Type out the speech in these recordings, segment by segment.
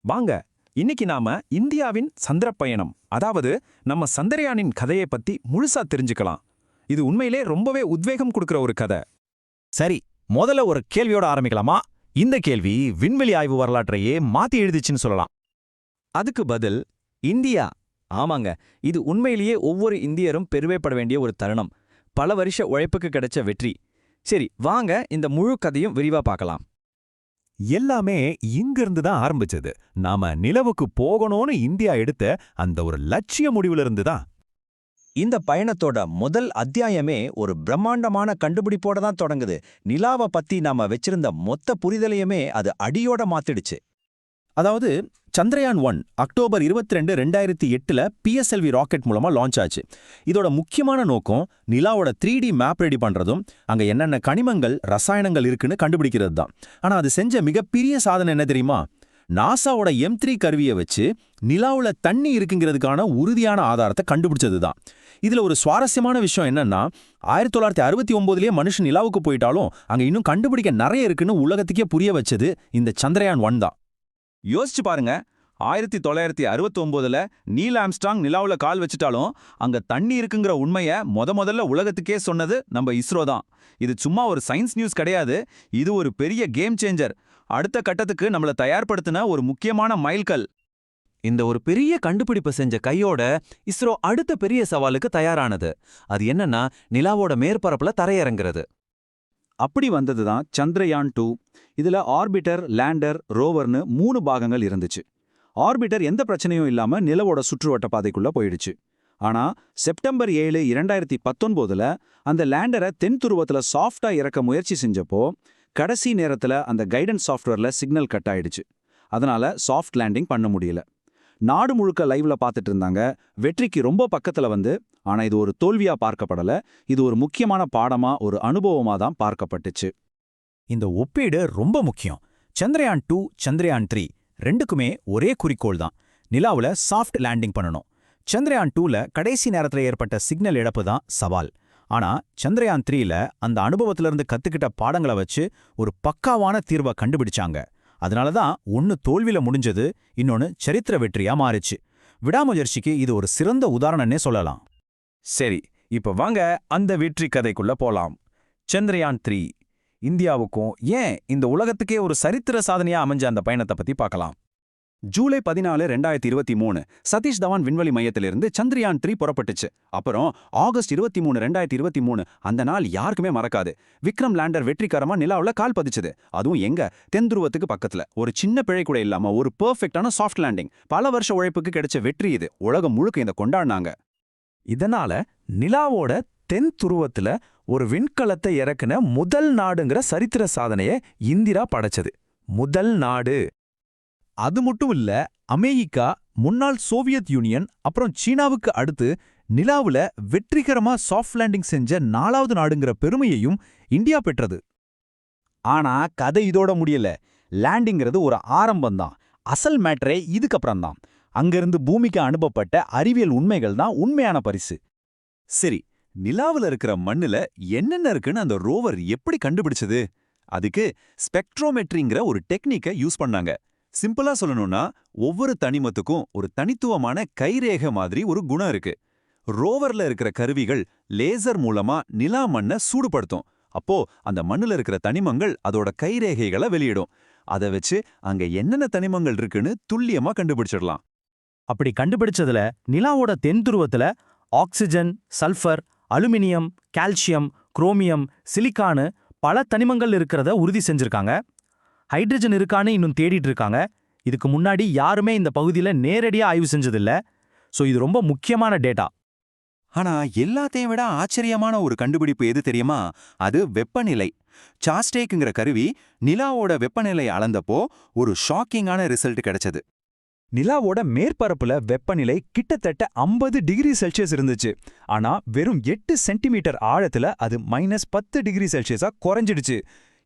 வாங்க இன்னைக்கு நாம இந்தியாவின் சந்திரப் பயணம் அதாவது நம்ம சந்திரயானின் கதையை பத்தி முழுசா தெரிஞ்சுக்கலாம். இது உண்மையிலே ரொம்பவே உத்வேகம் கொடுக்கிற ஒரு கதை. சரி, முதல்ல ஒரு கேள்வியோட ஆரம்பிக்கலாமா? இந்த கேள்வி விண்வெளி ஆய்வு வரலாற்றையே மாத்தி எழுதிச்சுன்னு சொல்லலாம். அதுக்கு பதில் இந்தியா. ஆமாங்க, இது உண்மையிலேயே ஒவ்வொரு இந்தியரும் பெருமைப்பட வேண்டிய ஒரு தருணம். பல வருஷ உழைப்புக்கு கிடைச்ச வெற்றி. சரி, வாங்க இந்த முழு கதையும் விரிவா பார்க்கலாம். எல்லாமே இங்கிருந்து தான் ஆரம்பிச்சது. நாம நிலவுக்கு போகணும்னு இந்தியா எடுத்த அந்த ஒரு லட்சிய முடிவிலிருந்து தான். இந்த பயணத்தோட முதல் அத்தியாயமே ஒரு பிரம்மாண்டமான கண்டுபிடிப்போட தான் தொடங்குது. நிலாவை பத்தி நாம வச்சிருந்த மொத்த புரிதலையுமே அது அடியோட மாத்திடுச்சு. அதாவது சந்திரயான் 1 அக்டோபர் 22, 2008 PSLV ராக்கெட் மூலமா லான்ச் ஆச்சு. இதோட முக்கியமான நோக்கம் நிலாவோட 3D மேப் ரெடி பண்றதும் அங்க என்னென்ன கனிமங்கள் ரசாயனங்கள் இருக்குன்னு கண்டுபிடிக்கிறது தான். ஆனா அது செஞ்ச மிகப்பெரிய சாதனை என்ன தெரியுமா? நாசாவோட M3 கருவியை வச்சு நிலாவுல தண்ணி இருக்குங்கிறதுக்கான உறுதியான ஆதாரத்தை கண்டுபிடிச்சது தான். இதுல ஒரு சுவாரஸ்யமான விஷயம் என்னன்னா 1969லயே மனுஷன் நிலாவுக்கு போயிட்டாலும் அங்க இன்னும் கண்டுபிடிக்க நிறைய இருக்குன்னு உலகத்துக்கே புரிய வச்சது இந்த சந்திரயான் 1 தான். யோசிச்சு பாருங்க, 1969ல நீல் ஆம்ஸ்ட்ராங் நிலாவுல கால் வச்சுட்டாலும் அங்க தண்ணி இருக்குங்கிற உண்மையை முதல்ல உலகத்துக்கே சொன்னது நம்ம இஸ்ரோ தான். இது சும்மா ஒரு சயின்ஸ் நியூஸ் கிடையாது, இது ஒரு பெரிய கேம் சேஞ்சர். அடுத்த கட்டத்துக்கு நம்மள தயார்படுத்தின ஒரு முக்கியமான மைல்கல். இந்த ஒரு பெரிய கண்டுபிடிப்பு செஞ்ச கையோட இஸ்ரோ அடுத்த பெரிய சவாலுக்கு தயாரானது. அது என்னன்னா, நிலாவோட மேற்பரப்புல தரையிறங்குறது. அப்படி வந்ததுதான் சந்திரயான் 2. இதுல ஆர்பிட்டர், லேண்டர், ரோவர்னு 3 பாகங்கள் இருந்துச்சு. ஆர்பிட்டர் எந்த பிரச்சனையும் இல்லாம நிலவோட சுற்றுவட்ட பாதைக்குள்ள போயிடுச்சு. ஆனா செப்டம்பர் 7, 2019ல அந்த லேண்டரை தென் துருவத்துல சாஃப்டா இறக்க முயற்சி செஞ்சப்போ கடைசி நேரத்துல அந்த கைடன்ஸ் சாஃப்ட்வேர்ல சிக்னல் கட் ஆயிடுச்சு. அதனால சாஃப்ட் லேண்டிங் பண்ண முடியல. நாடு முழுக்க லைவ்ல பார்த்துட்டு இருந்தாங்க. வெற்றிக்கு ரொம்ப பக்கத்துல வந்து, ஆனா இது ஒரு தோல்வியா பார்க்கப்படல. இது ஒரு முக்கியமான பாடமா, ஒரு அனுபவமா தான் பார்க்கப்பட்டுச்சு. இந்த ஒப்பீடு ரொம்ப முக்கியம். சந்திரயான் 2, சந்திரயான் 3 ரெண்டுக்குமே ஒரே குறிக்கோள் தான். நிலாவுல சாஃப்ட் லேண்டிங் பண்ணணும். சந்திரயான் 2ல கடைசி நேரத்துல ஏற்பட்ட சிக்னல் இழப்பு தான் சவால். ஆனா சந்திரயான் 3ல அந்த அனுபவத்திலிருந்து கத்துக்கிட்ட பாடங்களை வச்சு ஒரு பக்காவான தீர்வை கண்டுபிடிச்சாங்க. அதனால தான் ஒன்னு தோல்வியில முடிஞ்சது, இன்னொன்னு சரித்திர வெற்றியா மாறிச்சு. விடாமுயற்சிக்கு இது ஒரு சிறந்த உதாரணம்னே சொல்லலாம். சரி, இப்ப வாங்க அந்த வெற்றி கதைக்குள்ள போலாம். சந்திரயான் 3 இந்தியாவுக்கும் ஏன் இந்த உலகத்துக்கே ஒரு சரித்திர சாதனையா அமைஞ்ச அந்த பயணத்தை பத்தி பார்க்கலாம். ஜூலை 14, 2023 சதீஷ் தவான் விண்வெளி மையத்திலிருந்து சந்திரயான் 3 புறப்பட்டுச்சு. அப்புறம் ஆகஸ்ட் 23, 2023 அந்த நாள் யாருக்குமே மறக்காது. விக்ரம் லேண்டர் வெற்றிகரமா நிலாவுல கால் பதிச்சது. அதுவும் எங்க, தென் துருவத்துக்கு பக்கத்துல. ஒரு சின்ன பிழை கூட இல்லாம ஒரு பெர்ஃபெக்டான சாஃப்ட் லேண்டிங். பல வருஷ உழைப்புக்கு கிடைச்ச வெற்றி இது. உலகம் முழுக்க இந்த கொண்டாடினாங்க. இதனால நிலாவோட தென் துருவத்துல ஒரு விண்கலத்தை இறக்குன முதல் நாடுங்கிற சரித்திர சாதனையை இந்திரா படைச்சது. முதல் நாடு. அது மட்டும் இல்ல, அமெரிக்கா, முன்னாள் சோவியத் யூனியன், அப்புறம் சீனாவுக்கு அடுத்து நிலாவுல வெற்றிகரமா சாஃப்ட் லேண்டிங் செஞ்ச 4வது நாடுங்கிற பெருமையையும் இந்தியா பெற்றது. ஆனா கதை இதோட முடியல. லேண்டிங்கிறது ஒரு ஆரம்பம்தான். அசல் மேட்டரே இதுக்கப்புறம்தான். அங்கிருந்து பூமிக்கு அனுப்பப்பட்ட அறிவியல் உண்மைகள் தான் உண்மையான பரிசு. சரி, நிலாவுல இருக்கிற மண்ணுல என்னென்ன இருக்குன்னு அந்த ரோவர் எப்படி கண்டுபிடிச்சது? அதுக்கு ஸ்பெக்ட்ரோமெட்ரிங்கிற ஒரு டெக்னிக்கை யூஸ் பண்ணாங்க. சிம்பிளா சொல்லணும்னா, ஒவ்வொரு தனிமத்துக்கும் ஒரு தனித்துவமான கைரேகை மாதிரி ஒரு குணம் இருக்கு. ரோவர்ல இருக்கிற கருவிகள் லேசர் மூலமா நிலா மண்ணை சூடுபடுத்தும். அப்போ அந்த மண்ணுல இருக்கிற தனிமங்கள் அதோட கைரேகைகளை வெளியிடும். அதை வச்சு அங்க என்னென்ன தனிமங்கள் இருக்குன்னு துல்லியமா கண்டுபிடிச்சிடலாம். அப்படி கண்டுபிடிச்சதுல நிலாவோட தென் துருவத்துல oxygen, sulphur, aluminium, calcium, chromium, சிலிக்கானு பல தனிமங்கள் இருக்கிறத உறுதி செஞ்சிருக்காங்க. ஹைட்ரஜன் இருக்கான்னு இன்னும் தேடிட்டு இருக்காங்க. இதுக்கு முன்னாடி யாருமே இந்த பகுதியில நேரடியா ஆய்வு செஞ்சதில்ல. சோ இது ரொம்ப முக்கியமான டேட்டா. ஆனா எல்லாத்தையும் விட ஆச்சரியமான ஒரு கண்டுபிடிப்பு எது தெரியுமா? அது வெப்பநிலை. சாஸ்டேக்குங்கிற கருவி நிலாவோட வெப்பநிலை அளந்தப்போ ஒரு ஷாக்கிங்கான ரிசல்ட் கிடைச்சது. நிலாவோட மேற்பரப்புல வெப்பநிலை கிட்டத்தட்ட 50 டிகிரி செல்சியஸ் இருந்துச்சு. ஆனா வெறும் 8 சென்டிமீட்டர் ஆழத்துல அது -10 டிகிரி செல்சியஸா குறைஞ்சிடுச்சு.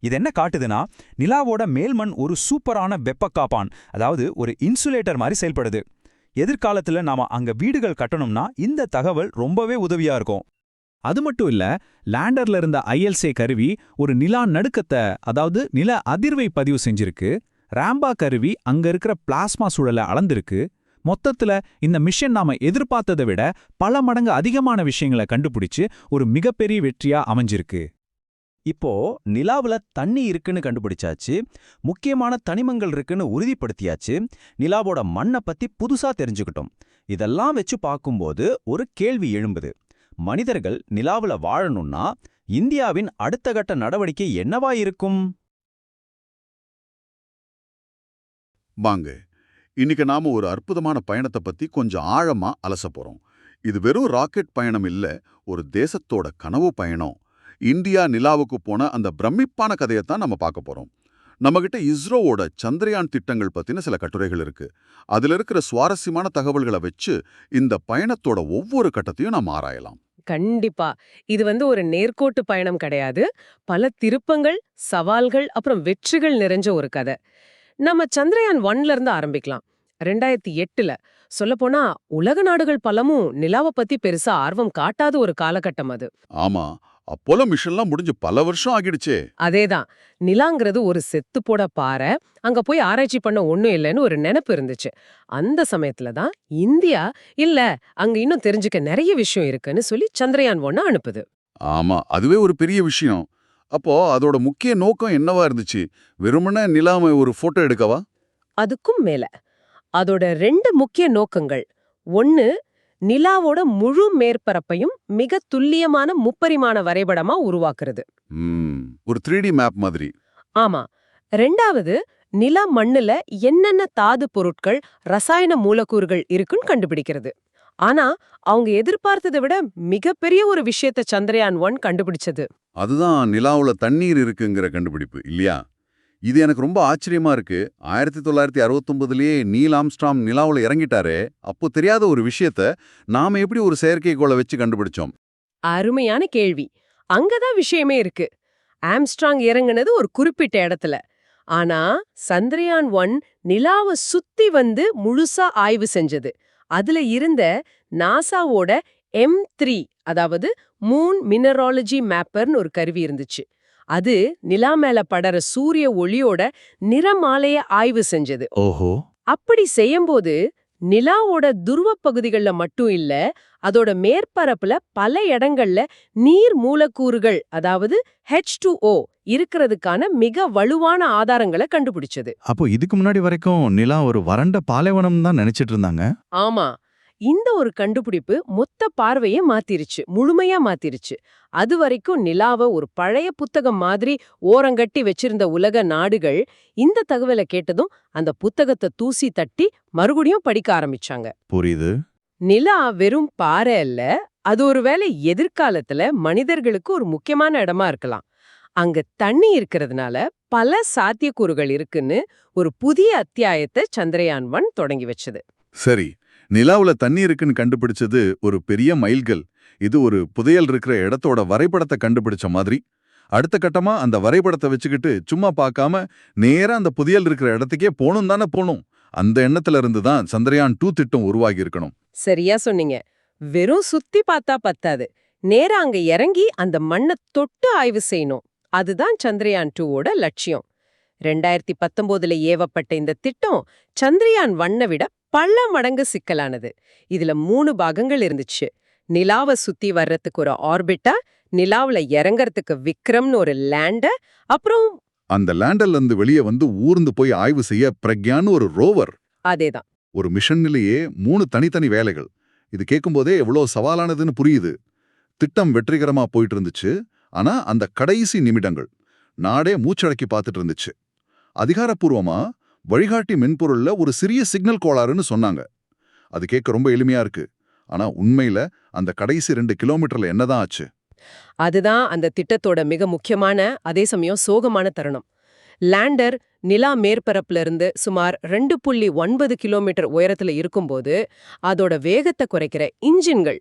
இது என்ன காட்டுதுன்னா, நிலாவோட மேல்மண் ஒரு சூப்பரான வெப்பக்காப்பான், அதாவது ஒரு இன்சுலேட்டர் மாதிரி செயல்படுது. எதிர்காலத்துல நாம அங்க வீடுகள் கட்டணும்னா இந்த தகவல் ரொம்பவே உதவியா இருக்கும். அது மட்டும் இல்ல, லேண்டர்ல இருந்த ILSA கருவி ஒரு நிலா நடுக்கத்தை, அதாவது நில அதிர்வை பதிவு செஞ்சிருக்கு. ராம்பா கருவி அங்க இருக்கிற பிளாஸ்மா சூழலை அளந்திருக்கு. மொத்தத்துல இந்த மிஷன் நாம எதிர்பார்த்ததை விட பல மடங்கு அதிகமான விஷயங்களை கண்டுபிடிச்சு ஒரு மிகப்பெரிய வெற்றியா அமைஞ்சிருக்கு. இப்போ நிலாவுல தண்ணி இருக்குன்னு கண்டுபிடிச்சாச்சு, முக்கியமான தனிமங்கள் இருக்குன்னு உறுதிப்படுத்தியாச்சு, நிலாவோட மண்ணை பத்தி புதுசா தெரிஞ்சுக்கிட்டோம். இதெல்லாம் வச்சு பார்க்கும்போது ஒரு கேள்வி எழும்புது. மனிதர்கள் நிலாவுல வாழணும்னா இந்தியாவின் அடுத்த கட்ட நடவடிக்கை என்னவா இருக்கும்? வாங்க, இன்னைக்கு நாம ஒரு அற்புதமான பயணத்தை பத்தி கொஞ்சம் ஆழமா அலச போறோம். இது வெறும் ராக்கெட் பயணம் இல்ல, ஒரு தேசத்தோட கனவு பயணம். இந்தியா நிலாவுக்கு போன அந்த பிரமிப்பான கதையத்தான் நம்ம பார்க்க போறோம். நம்மகிட்ட இஸ்ரோவோட சந்திரயான் திட்டங்கள் பத்தின சில கட்டுரைகள் இருக்கு. அதுல இருக்கிற சுவாரஸ்யமான தகவல்களை வச்சு இந்த பயணத்தோட ஒவ்வொரு கட்டத்தையும் நாம் ஆராயலாம். கண்டிப்பா. இது ஒரு நேர்கோட்டு பயணம் கிடையாது. பல திருப்பங்கள், சவால்கள், அப்புறம் வெற்றிகள் நிறைஞ்ச ஒரு கதை. நம்ம சந்திரயான் 1ல இருந்து ஆரம்பிக்கலாம். 2008ல சொல்லப்போனா உலக நாடுகள் பலமும் நிலாவை பத்தி பெருசா ஆர்வம் காட்டாத ஒரு காலகட்டம் அது. ஆமா, அப்போலோ மிஷன்லாம் முடிஞ்சு பல வருஷம் ஆகிடுச்சே. அதேதான். நிலாங்கிறது ஒரு செத்து போட பாறை, அங்க போய் ஆராய்ச்சி பண்ண ஒண்ணும் இல்லைன்னு ஒரு நினைப்பு இருந்துச்சு. அந்த சமயத்துல தான் இந்தியா இல்ல அங்க இன்னும் தெரிஞ்சுக்க நிறைய விஷயம் இருக்குன்னு சொல்லி சந்திரயான் 1 அனுப்புது. ஆமா, அதுவே ஒரு பெரிய விஷயம். அப்போ அதோட முக்கிய நோக்கம் என்னவா இருந்துச்சு? வெறுமனே நிலாவை ஒரு போட்டோ எடுக்கவா? அதுக்கும் மேல அதோட 2 முக்கிய நோக்கங்கள். 1, நிலாவோட முழு மேற்பரப்பையும் மிக துல்லியமான முப்பரிமாண வரைபடமா உருவாக்குறது. ஒரு 3D மேப் மாதிரி. ஆமா. 2வது, நிலா மண்ணுல என்னென்ன தாது பொருட்கள், ரசாயன மூலக்கூறுகள் இருக்குன்னு கண்டுபிடிக்கிறது. ஆனா அவங்க எதிர்பார்த்ததை விட மிகப்பெரிய ஒரு விஷயத்த சந்திரயான் 1 கண்டுபிடிச்சது. அதுதான் நிலாவுல தண்ணீர் இருக்குங்கிற கண்டுபிடிப்பு இல்லையா? இது எனக்கு ரொம்ப ஆச்சரியமா இருக்கு. 1969லயே நீல் ஆம்ஸ்ட்ராங் நிலாவுல இறங்கிட்டாரே, அப்போ தெரியாத ஒரு விஷயத்த நாம எப்படி ஒரு செயற்கைக்கோளை வச்சு கண்டுபிடிச்சோம்? அருமையான கேள்வி. அங்கதான் விஷயமே இருக்கு. ஆம்ஸ்ட்ராங் இறங்குனது ஒரு குறிப்பிட்ட இடத்துல. ஆனா சந்திரயான் 1 நிலாவை சுத்தி முழுசா ஆய்வு செஞ்சது. அதுல இருந்த நாசாவோட M3, அதாவது மூன் மினராலஜி மேப்பர்னு ஒரு கருவி இருந்துச்சு. அது நிலா மேல படற சூரிய ஒளியோட நிறமாலைய ஆய்வு செஞ்சது. ஓஹோ. அப்படி செய்யும்போது நிலாவோட துருவ பகுதிகள்ல மட்டும் இல்ல, அதோட மேற்பரப்புல பல இடங்கள்ல நீர் மூலக்கூறுகள், அதாவது H2O இருக்கிறதுக்கான மிக வலுவான ஆதாரங்களை கண்டுபிடிச்சது. அப்போ இதுக்கு முன்னாடி வரைக்கும் நிலா ஒரு வறண்ட பாலைவனம் தான் நினைச்சிட்டு இருந்தாங்க. ஆமா. இந்த ஒரு கண்டுபிடிப்பு மொத்த பார்வையே மாத்திருச்சு, முழுமையா மாத்திருச்சு. அது வரைக்கும் நிலாவை ஒரு பழைய புத்தகம் மாதிரி ஓரங்கட்டி வச்சிருந்த உலக நாடுகள் இந்த தகவலை கேட்டதும் அந்த புத்தகத்தை தூசி தட்டி மறுபடியும் படிக்க ஆரம்பிச்சாங்க. புரியுது. நிலா வெறும் பாறை அல்ல, அது ஒருவேளை எதிர்காலத்துல மனிதர்களுக்கு ஒரு முக்கியமான இடமா இருக்கலாம். அங்க தண்ணி இருக்கிறதுனால பல சாத்தியக்கூறுகள் இருக்குன்னு ஒரு புதிய அத்தியாயத்தை சந்திரயான் 1 தொடங்கி வச்சது. சரி, நிலாவுல தண்ணி இருக்குன்னு கண்டுபிடிச்சது ஒரு பெரிய மைல்கல். இது ஒரு புதையல் இருக்கிற இடத்தோட வரைபடத்தை கண்டுபிடிச்ச மாதிரி. அடுத்த கட்டமா அந்த வரைபடத்தை வச்சுக்கிட்டு சும்மா பார்க்காம நேரா அந்த புதையல் இருக்கிற இடத்துக்கே போகணும் தானே போகணும். அந்த எண்ணத்துல இருந்து தான் சந்திரயான் 2 திட்டம் உருவாகி இருக்கணும். சரியா சொன்னீங்க. வெறும் சுத்தி பார்த்தா பத்தாது, நேரா அங்க இறங்கி அந்த மண்ணை தொட்டு ஆய்வு செய்யணும். அதுதான் சந்திரயான் 2ஓட லட்சியம். 2019ல ஏவப்பட்ட இந்த திட்டம் சந்திரயான் 1 விட பல மடங்கு சிக்கலானது. இதுல 3 பாகங்கள் இருந்துச்சு. நிலாவை சுத்தி வர்றதுக்கு ஒரு ஆர்பிட்டா, நிலாவுல இறங்கறதுக்கு விக்ரம்னு ஒரு லேண்டர், அப்புறம் அந்த லேண்டர்ல இருந்து வெளியே ஊர்ந்து போய் ஆய்வு செய்ய பிரக்யான்னு ஒரு ரோவர். அதேதான். ஒரு மிஷன்னிலேயே 3 தனித்தனி வேலைகள். இது கேட்கும்போதே எவ்வளோ சவாலானதுன்னு புரியுது. திட்டம் வெற்றிகரமா போயிட்டு இருந்துச்சு. ஆனா அந்த கடைசி நிமிடங்கள் நாடே மூச்சடக்கி பார்த்துட்டு இருந்துச்சு. அதிகாரப்பூர்வமா வழிகாட்டி மென்பொருள்ல ஒரு சிறிய சிக்னல் கோளாறுன்னு சொன்னாங்க. அது கேட்க ரொம்ப எளிமையா இருக்கு. ஆனா உண்மையில அந்த கடைசி 2 கிலோமீட்டர்ல என்னதான் ஆச்சு? அதுதான் அந்த திட்டத்தோட மிக முக்கியமான, அதே சமயம் சோகமான தருணம். லேண்டர் நிலா மேற்பரப்புல இருந்து சுமார் 2.9 கிலோமீட்டர் உயரத்துல இருக்கும்போது அதோட வேகத்தை குறைக்கிற இன்ஜின்கள்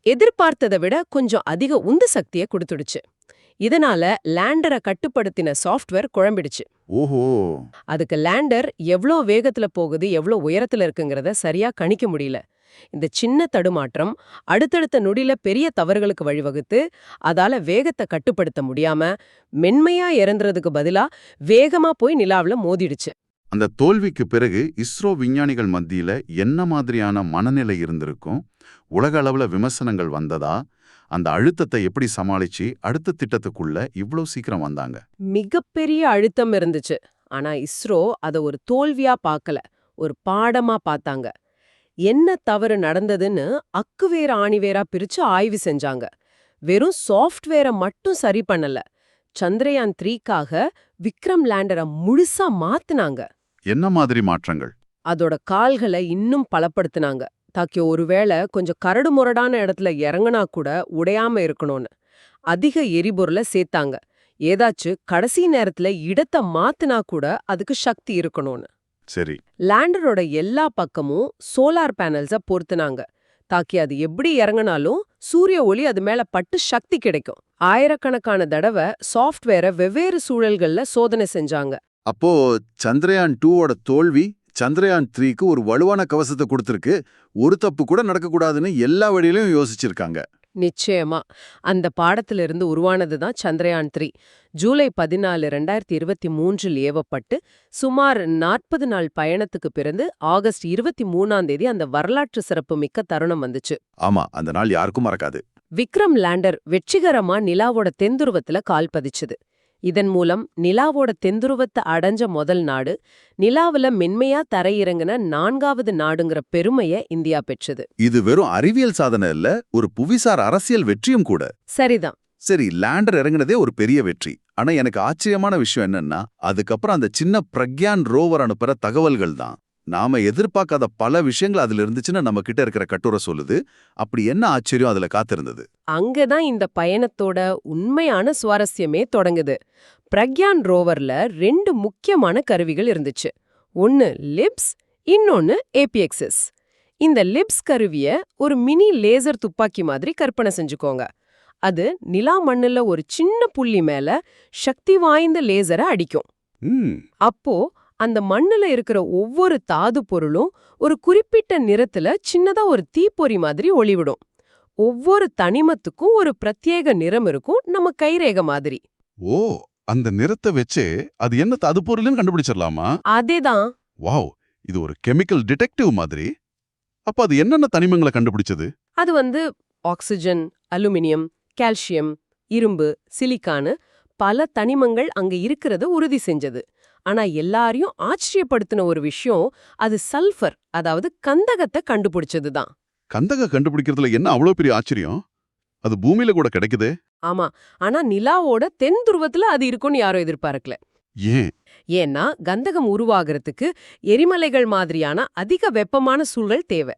எதிர்பார்த்ததை விட கொஞ்சம் அதிக உந்து சக்தியை கொடுத்துடுச்சு. இதனால லேண்டரை கட்டுப்படுத்தின சாஃப்ட்வேர் குழம்பிடுச்சு. ஓஹோ. அதுக்கு லேண்டர் எவ்வளோ வேகத்துல போகுது, எவ்வளோ உயரத்துல இருக்குங்கிறத சரியா கணிக்க முடியல. இந்த சின்ன தடுமாற்றம் அடுத்தடுத்த நொடியில பெரிய தவறுகளுக்கு வழிவகுத்து அதால வேகத்தை கட்டுப்படுத்த முடியாம மென்மையா இறந்துறதுக்கு பதிலா வேகமா போய் நிலாவுல மோதிடுச்சு. அந்த தோல்விக்கு பிறகு இஸ்ரோ விஞ்ஞானிகள் மத்தியில என்ன மாதிரியான மனநிலை இருந்திருக்கும்? உலக அளவுல விமர்சனங்கள் வந்ததா? அந்த அழுத்தத்தை எப்படி சமாளிச்சு அடுத்த திட்டத்துக்குள்ள இவ்ளோ சீக்கிரம் வந்தாங்க? மிகப்பெரிய அழுத்தம் இருந்துச்சு. ஆனா இஸ்ரோ அத ஒரு தோல்வியா பார்க்கல, ஒரு பாடமா பார்த்தாங்க. என்ன தவறு நடந்ததுன்னு அக்குவேர ஆணிவேரா பிரிச்சு ஆய்வு செஞ்சாங்க. வெறும் சாஃப்ட்வேரை மட்டும் சரி பண்ணல, சந்திரயான் 3க்காக விக்ரம் லேண்டரை முழுசா மாத்துனாங்க. என்ன மாதிரி மாற்றங்கள்? அதோட கால்களை இன்னும் பலப்படுத்தினாங்க, தாக்கி ஒருவேளை கொஞ்சம் கரடு முரடான இடத்துல இறங்குனா கூட உடையாம இருக்கணும்னு. அதிக எரிபொருளை சேர்த்தாங்க, ஏதாச்சும் கடைசி நேரத்துல இடத்தை மாத்துனா கூட அதுக்கு சக்தி இருக்கணும்னு. சரி. லேண்டரோட எல்லா பக்கமும் சோலார் பேனல்ஸ பொருத்துனாங்க, தாக்கி அது எப்படி இறங்கினாலும் சூரிய ஒளி அது மேல பட்டு சக்தி கிடைக்கும். ஆயிரக்கணக்கான தடவை சாஃப்ட்வேரை வெவ்வேறு சூழல்கள்ல சோதனை செஞ்சாங்க. அப்போ சந்திரயான் 2ஓட தோல்வி சந்திரயான் 3க்கு ஒரு வலுவான கவசத்தை கொடுத்திருக்கு. ஒரு தப்பு கூட நடக்கக்கூடாதுன்னு எல்லா வழியிலும் யோசிச்சிருக்காங்க. நிச்சயமா அந்த பாடத்திலிருந்து உருவானதுதான் சந்திரயான் 3. ஜூலை 14, 2023 ஏவப்பட்டு சுமார் 40 நாள் பயணத்துக்கு பிறகு ஆகஸ்ட் 23 அந்த வரலாற்று சிறப்பு மிக்க தருணம் வந்துச்சு. ஆமா, அந்த நாள் யாருக்கும் மறக்காது. விக்ரம் லேண்டர் வெற்றிகரமா நிலாவோட தென்துருவத்துல கால் பதிச்சுது. இதன் மூலம் நிலாவோட தென்துருவத்தை அடைஞ்ச முதல் நாடு, நிலாவுல மென்மையா தரையிறங்கின 4வது நாடுங்கிற பெருமையை இந்தியா பெற்றது. இது வெறும் அறிவியல் சாதனை இல்ல, ஒரு புவிசார் அரசியல் வெற்றியும் கூட. சரிதான். சரி, லேண்டர் இறங்குனதே ஒரு பெரிய வெற்றி. ஆனா எனக்கு ஆச்சரியமான விஷயம் என்னன்னா, அதுக்கப்புறம் அந்த சின்ன பிரக்யான் ரோவர் அனுப்புற தகவல்கள் தான். நாம எதிர்பார்க்காத பல விஷயங்கள் அதுல இருந்துச்சுன்னு நம்ம கிட்ட இருக்கிற கட்டுரை சொல்லுது. அப்படி என்ன ஆச்சரியம் அதுல காத்திருந்தது? அங்கதான் இந்த பயணத்தோட உண்மையான சுவாரஸ்யமே தொடங்குது. பிரக்யான் ரோவர்ல 2 முக்கியமான கருவிகள் இருந்துச்சு. ஒன்னு லிப்ஸ், இன்னொன்னு ஏபிஎக்ஸஸ். இந்த லிப்ஸ் கருவிய ஒரு மினி லேசர் துப்பாக்கி மாதிரி கற்பனை செஞ்சுக்கோங்க. அது நிலா மண்ணுல ஒரு சின்ன புள்ளி மேல சக்தி வாய்ந்த லேசரை அடிக்கும். அப்போ அந்த மண்ணுல இருக்கிற ஒவ்வொரு தாது பொருளும் ஒரு குறிப்பிட்ட நிறத்துல சின்னதா ஒரு தீப்பொறி மாதிரி ஒளிவிடும். ஒவ்வொரு தனிமத்துக்கும் ஒரு பிரத்யேக நிறம் இருக்கும், நம்ம கைரேகை மாதிரி. ஓ, அந்த நிறத்தை வச்சே அது என்ன தாது பொருள்னு கண்டுபிடிச்சிடலாமா? அதேதான். வாவ், இது ஒரு கெமிக்கல் டிடெக்டிவ் மாதிரி. அப்ப அது என்னென்ன தனிமங்களை கண்டுபிடிச்சது? அது ஆக்சிஜன், அலுமினியம், கால்சியம், இரும்பு, சிலிக்கானு பல தனிமங்கள் அங்க இருக்கிறத உறுதி செஞ்சது. ஆனா எல்லாரையும் ஆச்சரியப்படுத்தின ஒரு விஷயம், அது சல்ஃபர், அதாவது கந்தகத்தை கண்டுபிடிச்சதுதான். கந்தக கண்டுபிடிக்கிறதுல என்ன அவ்வளவு பெரிய ஆச்சரியம்? அது பூமியில கூட கிடைக்குதே. ஆமா, ஆனா நிலாவோட தென் துருவத்துல அது இருக்கும்னு யாரும் எதிர்பார்க்கல. ஏன்? ஏன்னா கந்தகம் உருவாகிறதுக்கு எரிமலைகள் மாதிரியான அதிக வெப்பமான சூழல் தேவை.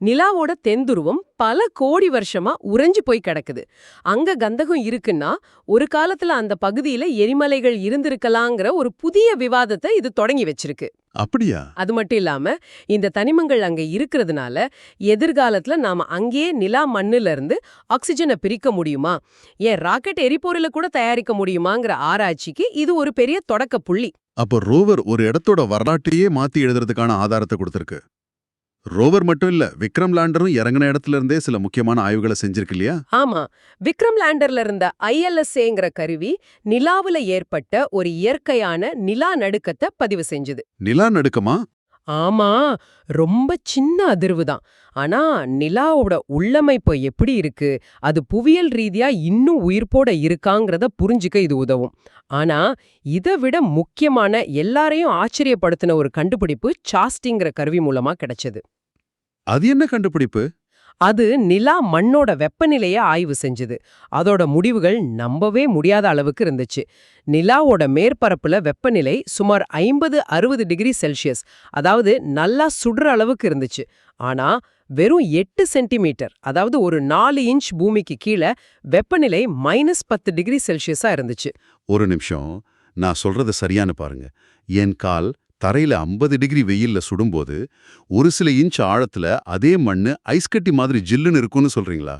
நிலாவோட தென்துருவம் பல கோடி வருஷமா உறைஞ்சு போய் கிடக்குது. அங்க கந்தகம் இருக்குன்னா ஒரு காலத்துல அந்த பகுதியில எரிமலைகள் இருந்திருக்கலாங்கிற ஒரு புதிய விவாதத்தை இது தொடங்கி வச்சிருக்கு. அப்படியா? அது மட்டும் இல்லாம இந்த தனிமங்கள் அங்க இருக்கிறதுனால எதிர்காலத்துல நாம அங்கேயே நிலா மண்ணுல இருந்து ஆக்சிஜனை பிரிக்க முடியுமா, ஏன் ராக்கெட் எரிபொருளை கூட தயாரிக்க முடியுமாங்கிற ஆராய்ச்சிக்கு இது ஒரு பெரிய தொடக்க புள்ளி. அப்ப ரோவர் ஒரு இடத்தோட வரலாற்றையே மாத்தி எழுதுறதுக்கான ஆதாரத்தை கொடுத்திருக்கு. ரோவர் மட்டும் இல்ல, விக்ரம் லேண்டரும் இறங்கின இடத்துல இருந்தே சில முக்கியமான ஆய்வுகளை செஞ்சிருக்கு இல்லையா? ஆமா, விக்ரம் லேண்டர்ல இருந்த ILSAங்கிற கருவி நிலாவுல ஏற்பட்ட ஒரு இயற்கையான நிலா நடுக்கத்தை பதிவு செஞ்சுது. நிலா நடுக்கமா? ஆமா, ரொம்ப சின்ன அதிர்வு தான். ஆனா நிலாவோட உள்ளமைப்பு எப்படி இருக்கு, அது புவியியல் ரீதியா இன்னும் உயிர்ப்போட இருக்காங்கிறத புரிஞ்சுக்க இது உதவும். ஆனா இதை விட முக்கியமான, எல்லாரையும் ஆச்சரியப்படுத்தின ஒரு கண்டுபிடிப்பு சாஸ்டிங்கிற கருவி மூலமா கிடைச்சது. அது என்ன கண்டுபிடிப்பு? அது நிலா மண்ணோட வெப்பநிலையை ஆய்வு செஞ்சுது. அதோட முடிவுகள் நம்பவே முடியாத அளவுக்கு இருந்துச்சு. நிலாவோட மேற்பரப்புல வெப்பநிலை சுமார் 50-60 டிகிரி செல்சியஸ், அதாவது நல்லா சுடுற அளவுக்கு இருந்துச்சு. ஆனா வெறும் 8 சென்டிமீட்டர், அதாவது ஒரு 4 இன்ச் பூமிக்கு கீழே வெப்பநிலை -10 டிகிரி செல்சியஸா இருந்துச்சு. ஒரு நிமிஷம், நான் சொல்றது சரியானு பாருங்க. என் கால் தரையில 50 டிகிரி வெயில்ல சுடும்போது ஒரு சில இன்ச் ஆழத்துல அதே மண்ணு ஐஸ்கட்டி மாதிரி ஜில்லுன்னு இருக்கும்னு சொல்றீங்களா?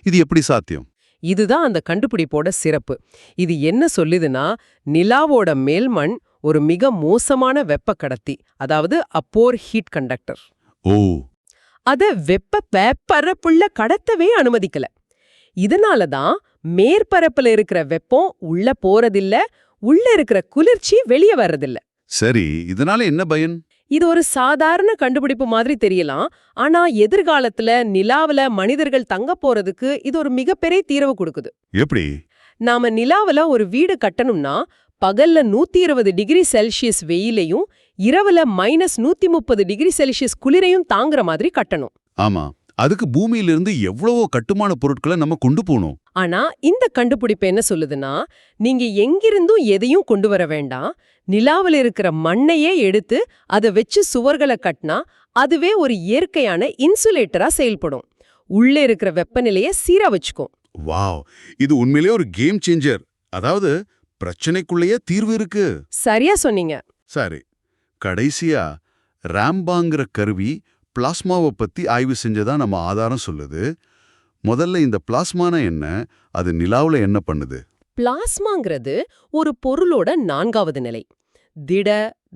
இது எப்படி சாத்தியம்? இதுதான் அந்த கண்டுபிடிப்போட சிறப்பு. இது என்ன சொல்லுதுன்னா, நிலாவோட மேல்மண் ஒரு மிக மோசமான வெப்ப கடத்தி, அதாவது அ போர் ஹீட் கண்டக்டர். ஓ, அத வெப்பரப்புள்ள கடத்தவே அனுமதிக்கல. இதனால தான் மேற்பரப்புல இருக்கிற வெப்பம் உள்ள போறதில்ல, உள்ள இருக்கிற குளிர்ச்சி வெளியே வர்றதில்ல. சரி, இதனால என்ன பயன்? இது ஒரு சாதாரண கண்டுபிடிப்பு மாதிரி தெரியலாம். ஆனா எதிர்காலத்துல நிலாவுல மனிதர்கள் தங்க போறதுக்கு இது ஒரு மிகப்பெரிய தீர்வு கொடுக்குது. எப்படி? நாம நிலாவுல ஒரு வீடு கட்டணும்னா பகல்ல 120 டிகிரி செல்சியஸ் வெயிலையும் இரவுல -130 டிகிரி செல்சியஸ் குளிரையும் தாங்குற மாதிரி கட்டணும். ஆமா, அதுக்கு பூமியிலிருந்து எவ்வளவோ கட்டுமான பொருட்களை நம்ம கொண்டு போகணும். ஆனா இந்த கண்டுபிடிப்பு என்ன சொல்லுதுன்னா, நீங்க எங்கிருந்தும் எதையும் கொண்டு வர வேண்டாம், நிலாவுல இருக்கிற மண்ணையே எடுத்து அதை வச்சு சுவர்களை கட்டினா அதுவே ஒரு இயற்கையான இன்சுலேட்டரா செயல்படும். உள்ள இருக்கிற வெப்பநிலையை சீரா வச்சுக்கும். வாவ், இது உண்மையிலேயே ஒரு கேம் சேஞ்சர். அதாவது பிரச்சனைக்குள்ளேயே தீர்வு இருக்கு. சரியா சொன்னீங்க. சரி, கடைசியா ராம்பாங்கிற கருவி பிளாஸ்மாவை பத்தி ஆய்வு செஞ்சதா நம்ம ஆதாரம் சொல்லுது. முதல்ல இந்த பிளாஸ்மானா என்ன, அது நிலாவுல என்ன பண்ணுது? பிளாஸ்மாங்கிறது ஒரு பொருளோட 4வது நிலை. திட,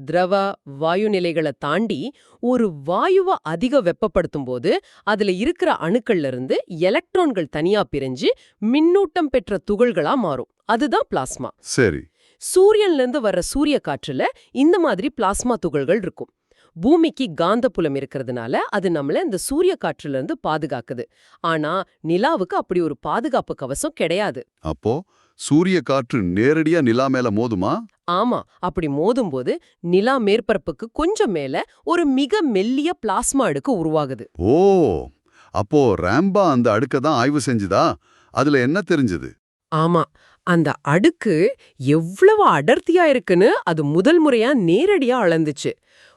திரவ, வாயு நிலைகளை தாண்டி ஒரு வாயுவை அதிக வெப்பப்படுத்தும் போது அதுல இருக்கிற அணுக்கள்ல இருந்து எலக்ட்ரான்கள் தனியா பிரிஞ்சு மின்னூட்டம் பெற்ற துகள்களா மாறும். அதுதான் பிளாஸ்மா. சரி. சூரியன்ல இருந்து வர்ற சூரிய காற்றுல இந்த மாதிரி பிளாஸ்மா துகள்கள் இருக்கும். பூமிக்கு காந்தப்புலம் இருக்கிறதுனால அது நம்மள இந்த சூரிய காற்றுல இருந்து பாதுகாக்குது. ஆனா நிலாவுக்கு அப்படி ஒரு பாதுகாப்பு கவசம் கிடையாது. அப்போ சூரிய காற்று நேரடியா நிலா மேல மோதுமா? ஆமா, அப்படி மோதும்போது நிலா மேற்பரப்புக்கு கொஞ்சம் மேல ஒரு மிக மெல்லிய பிளாஸ்மா அடுக்கு உருவாகுது. ஓ, அப்போ ராம்பா அந்த அடுக்க தான் ஆய்வு செஞ்சுதா? அதுல என்ன தெரிஞ்சது? ஆமா, அந்த அடுக்கு எவ்வளவு அடர்த்தியா இருக்குன்னு அது முதல் முறையா நேரடியா அளந்துச்சு.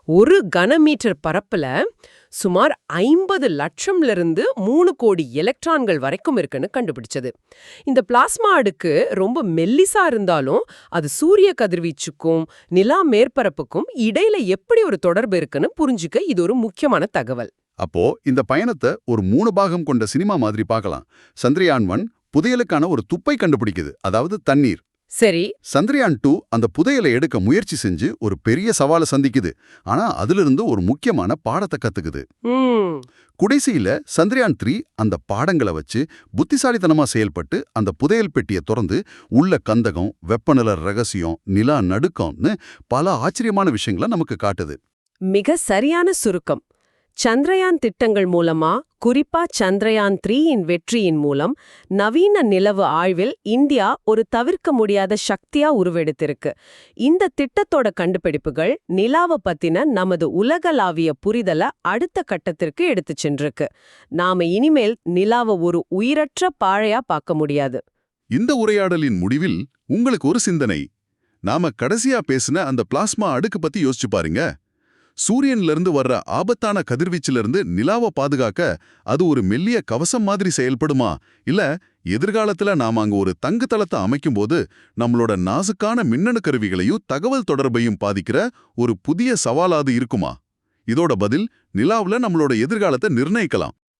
1 கனமீட்டர் பரப்புல சுமார் 50 லட்சம்ல இருந்து 3 கோடி எலக்ட்ரான்கள் வரைக்கும் இருக்குன்னு கண்டுபிடிச்சது. இந்த பிளாஸ்மா அடுக்கு ரொம்ப மெல்லிசா இருந்தாலும் அது சூரிய கதிர்வீச்சுக்கும் நிலா மேற்பரப்புக்கும் இடையில எப்படி ஒரு தொடர்பு இருக்குன்னு புரிஞ்சுக்க இது ஒரு முக்கியமான தகவல். அப்போ இந்த பயணத்தை ஒரு 3 பாகம் கொண்ட சினிமா மாதிரி பார்க்கலாம். சந்திரயான் 1 புதையலுக்கான ஒரு துப்பை கண்டுபிடிக்குது, அதாவது தண்ணீர். சரி. சந்திரயான் 2 அந்த புதையலை எடுக்க முயற்சி செஞ்சு ஒரு பெரிய சவாலை சந்திக்குது. ஆனா அதிலிருந்து ஒரு முக்கியமான பாடத்தை கத்துக்குது. குடைசியில சந்திரயான் 3 அந்த பாடங்களை வச்சு புத்திசாலித்தனமா செயல்பட்டு அந்த புதையல் பெட்டியை திறந்து உள்ள கந்தகம், வெப்பநிலை ரகசியம், நிலா நடுக்கம்னு பல ஆச்சரியமான விஷயங்களை நமக்கு காட்டுது. மிக சரியான சுருக்கம். சந்திரயான் திட்டங்கள் மூலமா, குறிப்பா சந்திரயான் 3 வெற்றியின் மூலம் நவீன நிலவு ஆய்வில் இந்தியா ஒரு தவிர்க்க முடியாத சக்தியா உருவெடுத்திருக்கு. இந்த திட்டத்தோட கண்டுபிடிப்புகள் நிலாவை பத்தின நமது உலகளாவிய புரிதலை அடுத்த கட்டத்திற்கு எடுத்துச் சென்றிருக்கு. நாம இனிமேல் நிலாவை ஒரு உயிரற்ற பாழையா பார்க்க முடியாது. இந்த உரையாடலின் முடிவில் உங்களுக்கு ஒரு சிந்தனை. நாம கடைசியா பேசின அந்த பிளாஸ்மா அடுக்கு பத்தி யோசிச்சு பாருங்க. சூரியன்ல இருந்து வர்ற ஆபத்தான கதிர்வீச்சிலிருந்து நிலாவை பாதுகாக்க அது ஒரு மெல்லிய கவசம் மாதிரி செயல்படுமா? இல்ல எதிர்காலத்துல நாம அங்க ஒரு தங்கு தளத்தை அமைக்கும்போது நம்மளோட நாசுக்கான மின்னணு கருவிகளையும் தகவல் தொடர்பையும் பாதிக்கிற ஒரு புதிய சவாலாது இருக்குமா? இதோட பதில் நிலாவுல நம்மளோட எதிர்காலத்தை நிர்ணயிக்கலாம்.